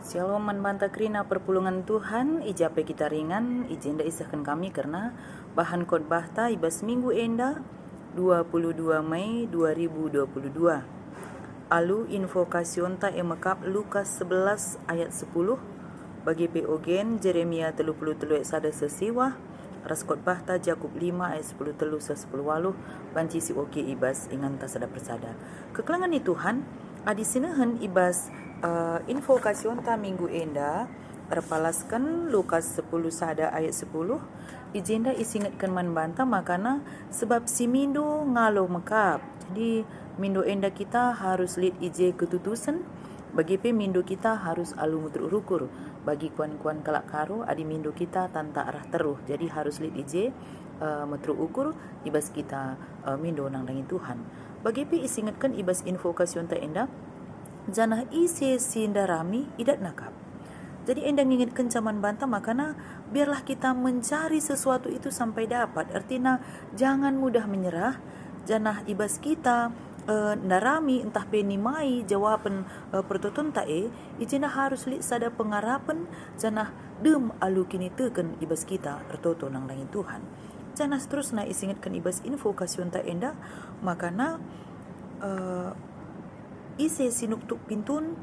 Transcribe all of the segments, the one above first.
Shalom manbanta krina perpulungan Tuhan, ijape kita ringan, ijenda isahkan kami karena bahan khotbah ta ibas minggu enda 22 Mei 2022. Alu invokasion ta emekap Lukas 11 ayat 10 bagi peogen Jeremia 33 ayat sada sesiwa ras khotbah ta Jakub 5 ayat 10 telu sa 10 waluh banci si oke ibas ingan ta sada persada. Kekelangan ni Tuhan adi sinahan ibas invokasion ta minggu enda terpalaskan Lukas 10 sada ayat 10 ijenda isingatkan manbanta makana sebab si mindo ngalo mekap. Jadi mindo enda kita harus lid ije ketutusan bagi pe mindo kita harus alu muterukur bagi kuan-kuan kalak karo adi mindo kita tanta arah teruh. Jadi harus lid ije muterukur ibas kita mindo nang dangin Tuhan. Bagi pe isingatkan ibas invokasion ta enda janah isi sindarami idat nakap. Jadi endang ingatkan zaman banta makana biarlah kita mencari sesuatu itu sampai dapat. Artinya jangan mudah menyerah. Janah ibas kita narami entah penimai jawaban pertutun tae ijina harus li sada pengarapan janah dem alu kini teken ibas kita ertoto nang langit Tuhan. Janah seterusnya isingatkan ibas invokasion ta enda makana ise sinuk tuk pintun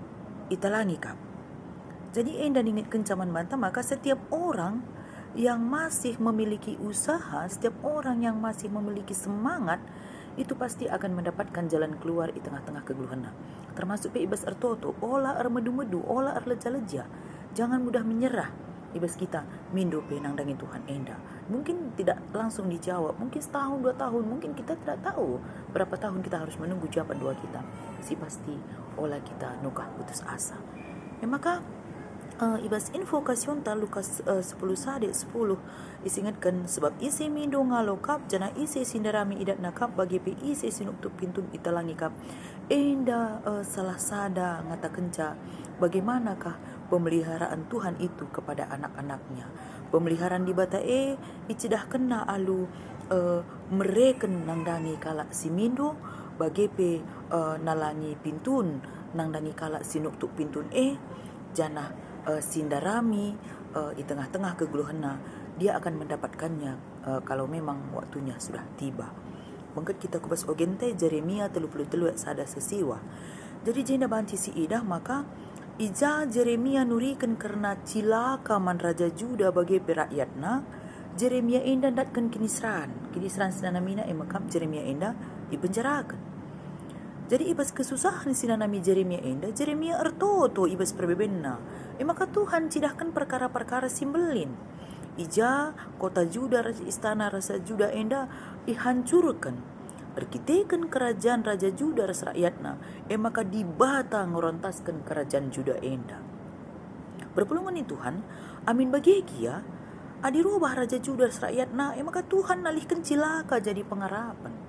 italangi kap. Jadi enda ingatkan zaman banta maka setiap orang yang masih memiliki usaha, setiap orang yang masih memiliki semangat itu pasti akan mendapatkan jalan keluar di tengah-tengah keguluhan. Termasuk pe ibas ertoto, olah medu-medu, olah leja-leja. Jangan mudah menyerah. Ibas kita mindo pe nang dangin Tuhan enda. Mungkin tidak langsung dijawab, mungkin setahun 2 tahun, mungkin kita tidak tahu berapa tahun kita harus menunggu jawaban doa kita. Si pasti olah kita nukah putus asa. Maka ibas invokasion ta Lukas 10 sade 10 isingatkan sebab isi mindo ngalokap jana isi sindarami idat nakap bagi pe isi sinuk tu pintun italangi kap. Enda salah sada ngata kenca bagaimanakah pemeliharaan Tuhan itu kepada anak-anaknya. Pemeliharaan di bata icidah kena alu mereken nang dangi kalak si mindo bagi pe nalangi pintun nang dangi kalak sinuk tu pintun janah sindarami di tengah-tengah keguluhanna dia akan mendapatkannya kalau memang waktunya sudah tiba. Bangkat kita kubas ogente Jeremia 33 sada sesiwa. Jadi jenda banci si idah maka ija Jeremia nurikan karena cilaka man raja Juda bagi perakyatna Jeremia enda datkan kinisran sinanamina emakap Jeremia enda dipenjarakan. Jadi ibas kesusahan sinanami Jeremia enda Jeremia ertoto ibas perbebenna. Maka Tuhan cidahkan perkara-perkara simbelin. Ija kota Juda istana rasa Juda enda dihancurkan. Berkitekan kerajaan raja Juda rasa rakyatna. Maka dibata ngorontaskan kerajaan Juda enda. Berpulungan ni Tuhan, amin bagi kia, adirubah raja Juda rasa rakyatna. Maka Tuhan alihkan cilaka jadi pengarapan.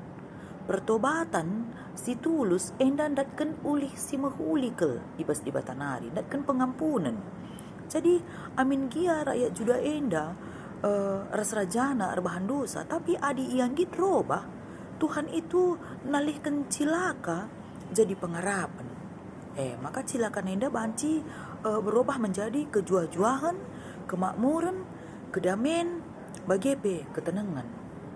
Pertobatan si tulus enda datkan ulih si mahulikal ibas di batanari datkan pengampunan. Jadi amin gia rakyat Juda enda ras rajana arbahan dosa tapi adi yang gidrobah Tuhan itu nalihkan cilaka jadi pengarapan. Maka cilaka enda banci berubah menjadi kejuah-juahan, kemakmuran, kedamaian, bagepe ketenangan.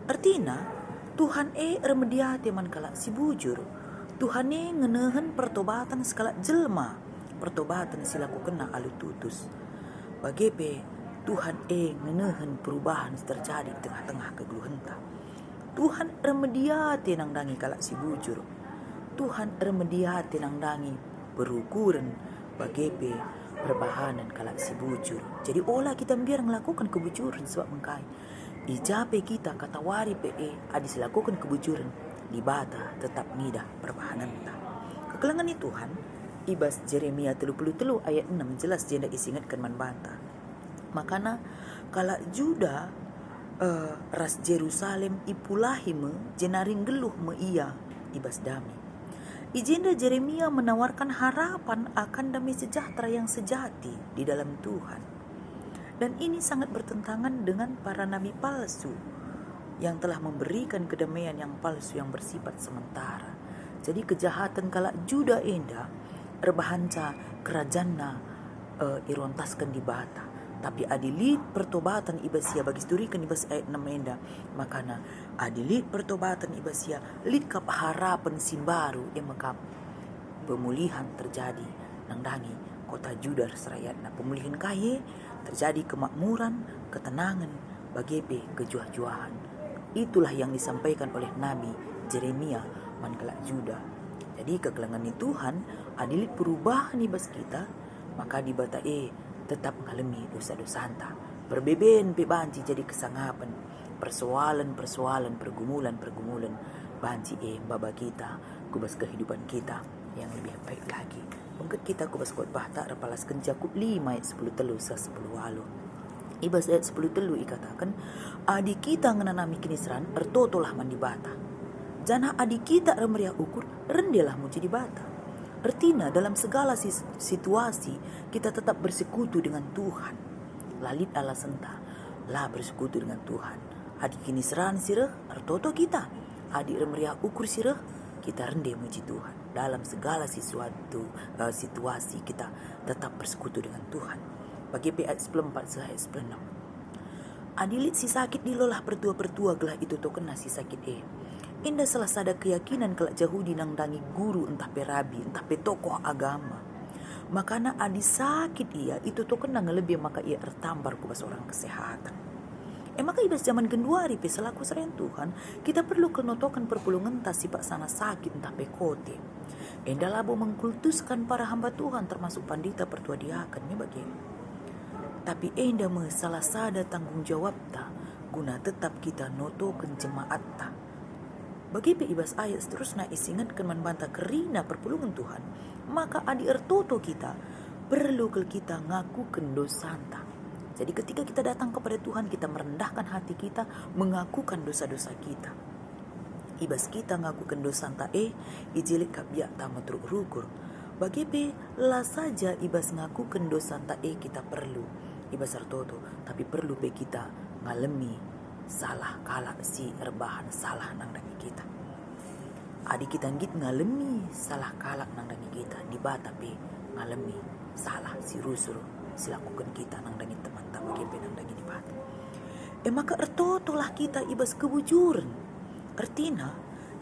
Artinya Tuhan remediati man kalak si bujur. Tuhan ngenahan pertobatan sekala jelma. Pertobatan silaku kena alu tutus. Bagepe Tuhan ngenahan perubahan terjadi di tengah-tengah keguluhanta. Tuhan remediati nang dangi kalak si bujur. Tuhan remediati nang dangi berukuran bagepe perbahanan kalak si bujur. Jadi olah kita biar melakukan kebujuran sebab mengkai. Ijape kita kata wari adis lakukan kebujuran di bata tetap nidah perbahanan ta. Kekelangan ni Tuhan ibas Jeremia 33 ayat 6 jelas jenda isingatkan man banta. Makana kala Juda ras Jerusalem ipulahime jenaring geluh me ia ibas dami. Ijenda Jeremia menawarkan harapan akan damai sejahtera yang sejati di dalam Tuhan. Dan ini sangat bertentangan dengan para nabi palsu yang telah memberikan kedamaian yang palsu yang bersifat sementara. Jadi kejahatan kalak Juda enda erbahanca kerajanna irontaskan di bata. Tapi adilit pertobatan ibasia bagi sturikan ibas ayat 6 enda. Makana adilit pertobatan ibasia lit kap harapan simbaru makap pemulihan terjadi nang dangi kota Juda serayatna. Pemulihan kaya terjadi kemakmuran, ketenangan, bagepe kejuah-juahan. Itulah yang disampaikan oleh Nabi Jeremia mankelak Juda. Jadi kekelangan Tuhan adilit perubahan ibas kita, maka dibata tetap mengalami dosa-dosa anta. Berbeben banci jadi kesangapan. Persoalan-persoalan, pergumulan-pergumulan banci baba kita, kubas kehidupan kita yang lebih baik lagi. Mungkin kita kubas khotbah tak rapalas Jakub 5 ayat 10 telu sa 10 walu. Ibas ayat 10 telu ikatakan, adik kita ngenanami kinisran, ertotolah mandibata. Jana adik kita remeriah ukur, rendelah muji di bata. Artinya dalam segala situasi kita tetap bersekutu dengan Tuhan. Lalit ala senta, lah bersekutu dengan Tuhan. Adik kini seran sireh, artoto kita. Adik remeriah ukur sireh, kita rende muji Tuhan. Dalam segala situasi kita tetap bersekutu dengan Tuhan. Bagi ayat 14 se ayat 16. Adilit si sakit dilolah pertua-pertua gelah itu to kena si sakit Indah salah sada keyakinan kelak Yahudi nang dangi guru entah perabi entah tokoh agama. Makana adi sakit ia itu to kena lebih maka ia tertampar ku orang kesehatan. Maka ibas zaman genduari pe selaku seren Tuhan kita perlu kenotokan perpulungan tas sipak sana sakit entah pekote. Endah labo mengkultuskan para hamba Tuhan termasuk pandita pertua diakan bagi. Tapi endah salah sada tanggung jawab ta guna tetap kita notokan jemaat ta. Bagi ibas ayat seterusnya isingatkan membantah kerina perpulungan Tuhan, maka adi ertoto kita perlu kita ngakukan dosa-dosa. Jadi ketika kita datang kepada Tuhan, kita merendahkan hati kita, mengakukan dosa-dosa kita. Ibas kita ngakukan dosa-dosa ijilik kabiak ta matruk rukur. Bagi lah saja ibas ngakukan dosa-dosa kita perlu ibas ertoto, tapi perlu kita ngalemi salah kalak si erbahan salah nang dangi kita. Adik kita ngit ngalemi salah kalak nang dangi kita di bata ngalemi salah si rusur silakukan kita nang dangi teman tak bagi nang dangi di bata. Maka ertotolah kita ibas kebujuran. Artina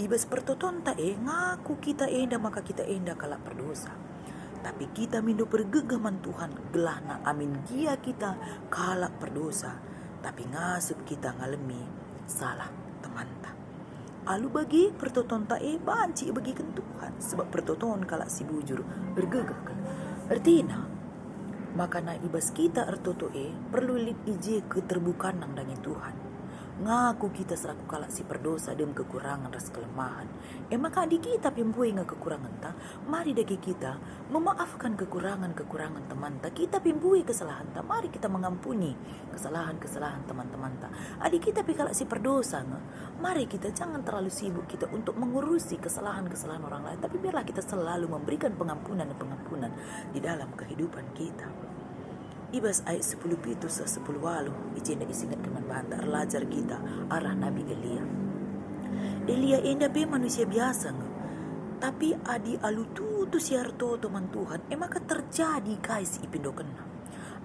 ibas pertoton ta ngaku kita enda maka kita enda kalak berdosa. Tapi kita mindu pergegaman Tuhan gelah na amin gia kita kalak berdosa. Tapi ngasup kita ngalemi salah teman tak. Alu bagi pertoton tak banci bagikan Tuhan. Sebab pertoton kalak si bujur bergegah. Artinya makana ibas kita ertoto perlu lit ije keterbukaan nang dangi Tuhan. Ngaku kita selaku kalak si perdosa dan kekurangan ras kelemahan. Maka di kita pimpuai kekurangan ta, mari dagi kita memaafkan kekurangan teman ta. Kita pimpuai kesalahan ta, mari kita mengampuni kesalahan teman-teman ta. Adik kita kalak si perdosa mari kita jangan terlalu sibuk kita untuk mengurusi kesalahan orang lain, tapi biarlah kita selalu memberikan pengampunan di dalam kehidupan kita. Ibas ayat 10 pitu sa 10 walu ijenda isingat keman bantar lajar kita arah Nabi Elia. Elia enda manusia biasa tapi adi alu tutu siarto teman Tuhan maka terjadi kais ipindo kena.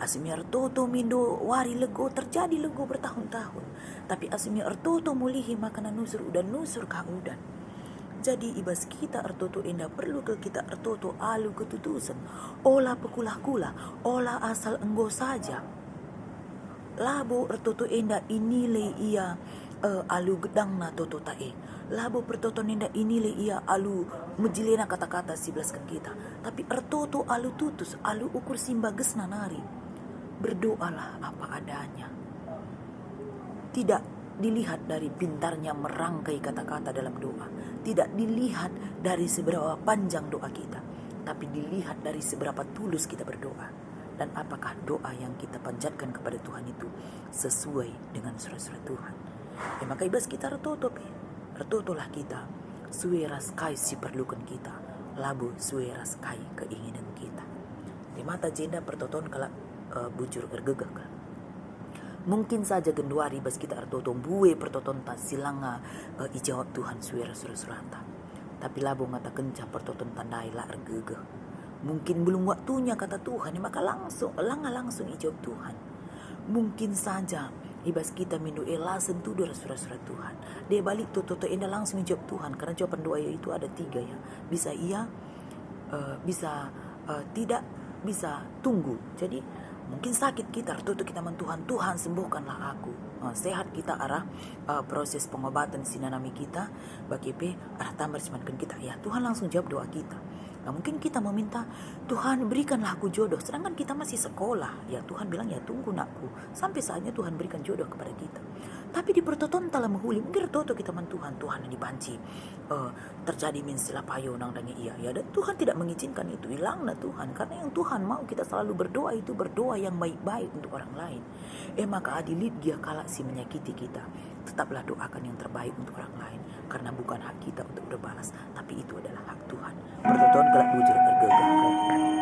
Asimiar toto mindo wari lego terjadi lego bertahun-tahun. Tapi asimiar toto mulihi makanan nusur kaudan. Jadi ibas kita ertoto enda perlu ke kita ertoto alu ketutusan. Olah pekulah-kulah, olah asal enggo saja. Labo ertoto enda inile ia alu gedang na toto tae. Labo pertoto enda inile ia alu mejilena kata-kata siblaskan kita. Tapi ertoto alu tutus, alu ukur simbages nanari. Berdoalah apa adanya. Tidak dilihat dari pintarnya merangkai kata-kata dalam doa. Tidak dilihat dari seberapa panjang doa kita. Tapi dilihat dari seberapa tulus kita berdoa. Dan apakah doa yang kita panjatkan kepada Tuhan itu sesuai dengan surat-surat Tuhan. Maka ibas kita ertotolah kita. Suwe raskai si perlukan kita. Labu suwe raskai keinginan kita. Di mata jenda pertoton kalak bujur gergegak. Mungkin saja genduari bas kita ertoto buwe pertoton ta silanga ijawab Tuhan suara surata. Tapi labo ngata kenca pertoton tandai la ergegeh. Mungkin belum waktunya kata Tuhan, maka langsung ijawab Tuhan. Mungkin saja ibas kita mindu sentuh doa surat-surat Tuhan. Dia balik toto enda langsung ijawab Tuhan, karena jawaban doa itu ada 3 ya. Bisa iya, bisa tidak, bisa tunggu. Jadi mungkin sakit kita, tutup kita Tuhan, Tuhan sembuhkanlah aku. Sehat kita arah proses pengobatan sinanami kita, bagi arah tambah semakin kita ya. Tuhan langsung jawab doa kita. Nah, mungkin kita meminta, Tuhan berikanlah aku jodoh, sedangkan kita masih sekolah. Ya Tuhan bilang, ya tunggu nakku, sampai saatnya Tuhan berikan jodoh kepada kita. Tapi di pertoton telah menghuli, mungkin toto kita Tuhan yang dibanci terjadi mensilah payo nang dangi iya ya, dan Tuhan tidak mengizinkan itu, hilanglah Tuhan, karena yang Tuhan mau kita selalu berdoa itu berdoa yang baik-baik untuk orang lain. Maka adilit dia kalak si menyakiti kita, tetaplah doakan yang terbaik untuk orang lain, karena bukan hak kita untuk berbalas, tapi itu adalah hak Tuhan. Pertoton kelak bujur tergegah.